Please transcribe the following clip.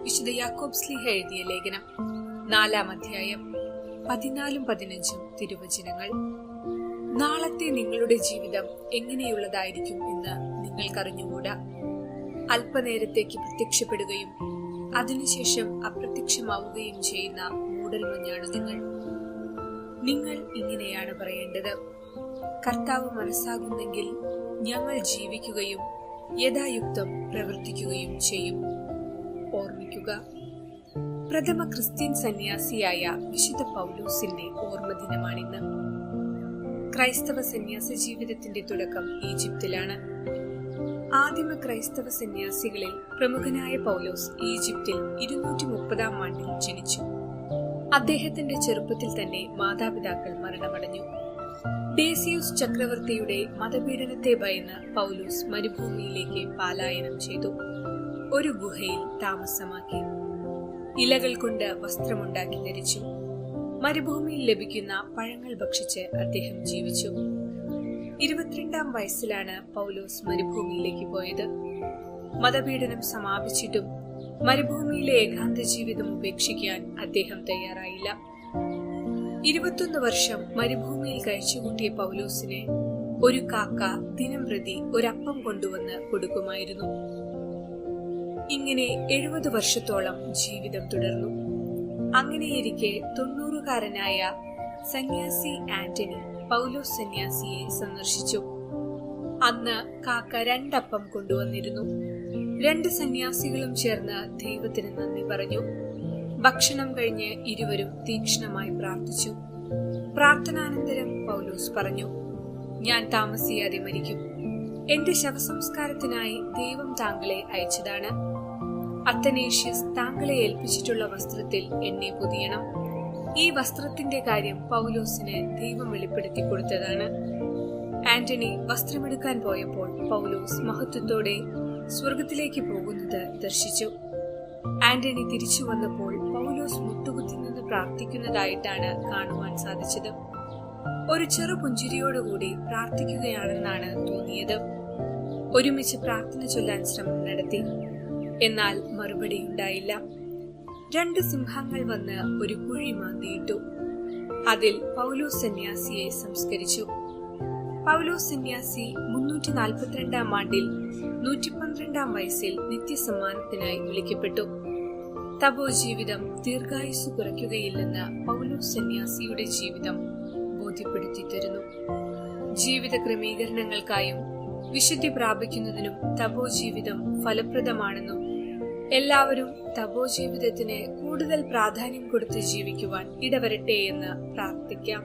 വിശുദ്ധ യാക്കോബ് ശ്ലീഹ എഴുതിയ ലേഖനം 4-ാം അധ്യായം 14-15 തിരുവചനങ്ങൾ. നാളത്തെ നിങ്ങളുടെ ജീവിതം എങ്ങനെയുള്ളതായിരിക്കും എന്ന് നിങ്ങൾക്കറിഞ്ഞുകൂടാ. അല്പനേരത്തേക്ക് പ്രത്യക്ഷപ്പെടുകയും അതിനുശേഷം അപ്രത്യക്ഷമാവുകയും ചെയ്യുന്ന മൂടൽമഞ്ഞാണ് നിങ്ങൾ ഇങ്ങനെയാണ് പറയേണ്ടത്: കർത്താവ് മനസ്സാകുന്നെങ്കിൽ ഞങ്ങൾ ജീവിക്കുകയും യഥായുക്തം പ്രവർത്തിക്കുകയും ചെയ്യും. ഓർമ്മിക്കുക, പ്രഥമ ക്രിസ്ത്യൻ സന്യാസിയായ വിശുദ്ധ പൗലോസിന്റെ ഓർമ്മദിനമാണിന്ന്. ക്രൈസ്തവ സന്യാസ ജീവിതത്തിന്റെ തുടക്കം ഈജിപ്തിലാണ്. ആദിമ ക്രൈസ്തവ സന്യാസികളിൽ പ്രമുഖനായ പൗലോസ് ഈജിപ്തിൽ 230-ാം ആണ്ടിൽ ജനിച്ചു. അദ്ദേഹത്തിന്റെ ചെറുപ്പത്തിൽ തന്നെ മാതാപിതാക്കൾ മരണമടഞ്ഞു. ഡേസിയൂസ് ചക്രവർത്തിയുടെ മതപീഡനത്തെ ഭയന്ന് പൗലോസ് മരുഭൂമിയിലേക്ക് പലായനം ചെയ്തു. ഒരു ഗുഹയിൽ താമസമാക്കി. ഇലകൾ കൊണ്ട് വസ്ത്രമുണ്ടാക്കി ധരിച്ചു. മരുഭൂമിയിൽ ലഭിക്കുന്ന പഴങ്ങൾ ഭക്ഷിച്ച് അദ്ദേഹം ജീവിച്ചു. 22-ാം വയസ്സിലാണ് പൗലോസ് മരുഭൂമിയിലേക്ക് പോയത്. മതപീഡനം സമാപിച്ചിട്ടും മരുഭൂമിയിലെ ഏകാന്ത ജീവിതം ഉപേക്ഷിക്കാൻ അദ്ദേഹം തയ്യാറായില്ല. 21 വർഷം മരുഭൂമിയിൽ കഴിച്ചുകൂട്ടിയ പൗലോസിന് ഒരു കാക്ക ദിനം പ്രതി ഒരപ്പം കൊണ്ടുവന്ന് കൊടുക്കുമായിരുന്നു. ഇങ്ങനെ 70 വർഷത്തോളം ജീവിതം തുടർന്നു. അങ്ങനെയിരിക്കെ 90-കാരനായ സന്യാസി ആന്റണി പൗലോസ് സന്യാസിയെ സന്ദർശിച്ചു. അന്ന് കാക്ക 2 അപ്പം കൊണ്ടുവന്നിരുന്നു. 2 സന്യാസികളും ചേർന്ന് ദൈവത്തിന് നന്ദി പറഞ്ഞു. ഭക്ഷണം കഴിഞ്ഞ് ഇരുവരും തീക്ഷ്ണമായി പ്രാർത്ഥിച്ചു. പ്രാർത്ഥനാനന്തരം പൗലോസ് പറഞ്ഞു: ഞാൻ താമസിയാതെ മരിക്കും. എന്റെ ശവസംസ്കാരത്തിനായി ദൈവം താങ്കളെ അയച്ചതാണ്. അത്തനേഷ്യസ് താങ്കളെ ഏൽപ്പിച്ചിട്ടുള്ള വസ്ത്രത്തിൽ എന്നെ പൊതിയണം. ഈ വസ്ത്രത്തിന്റെ കാര്യം പൗലോസിന് ദൈവം വെളിപ്പെടുത്തി കൊടുത്തതാണ്. ആന്റണി വസ്ത്രമെടുക്കാൻ പോയപ്പോൾ പൗലോസ് മഹത്വത്തോടെ സ്വർഗത്തിലേക്ക് പോകുന്നത് ദർശിച്ചു. ആന്റണി തിരിച്ചു വന്നപ്പോൾ പൗലോസ് മുട്ടുകുത്തി നിന്ന് പ്രാർത്ഥിക്കുന്നതായിട്ടാണ് കാണുവാൻ സാധിച്ചത്. ഒരു ചെറു പുഞ്ചിരിയോടുകൂടി പ്രാർത്ഥിക്കുകയാണെന്നാണ് തോന്നിയത്. ഒരുമിച്ച് പ്രാർത്ഥന ചൊല്ലാൻ ശ്രമം നടത്തി. എന്നാൽ മറുപടിയുണ്ടായില്ല. 2 സിംഹങ്ങൾ വന്ന് ഒരു കുഴി മാന്തിയിട്ടു. അതിൽ പൗലോസ് സന്യാസിയെ സംസ്കരിച്ചു. പൗലോസ് സന്യാസി 342-ാം ആണ്ടിൽ 112-ാം വയസ്സിൽ നിത്യസമ്മാനത്തിനായി വിളിക്കപ്പെട്ടു. തപോ ജീവിതം ദീർഘായുസ് കുറയ്ക്കുകയില്ലെന്ന് പൗലോസ് സന്യാസിയുടെ ജീവിതം ബോധ്യപ്പെടുത്തി തരുന്നു. ജീവിത ക്രമീകരണങ്ങൾക്കായും വിശുദ്ധി പ്രാപിക്കുന്നതിനും തപോ ജീവിതം ഫലപ്രദമാണെന്നും എല്ലാവരും തപോ ജീവിതത്തിന് കൂടുതൽ പ്രാധാന്യം കൊടുത്ത് ജീവിക്കുവാൻ ഇടവരട്ടെ എന്ന് പ്രാർത്ഥിക്കാം.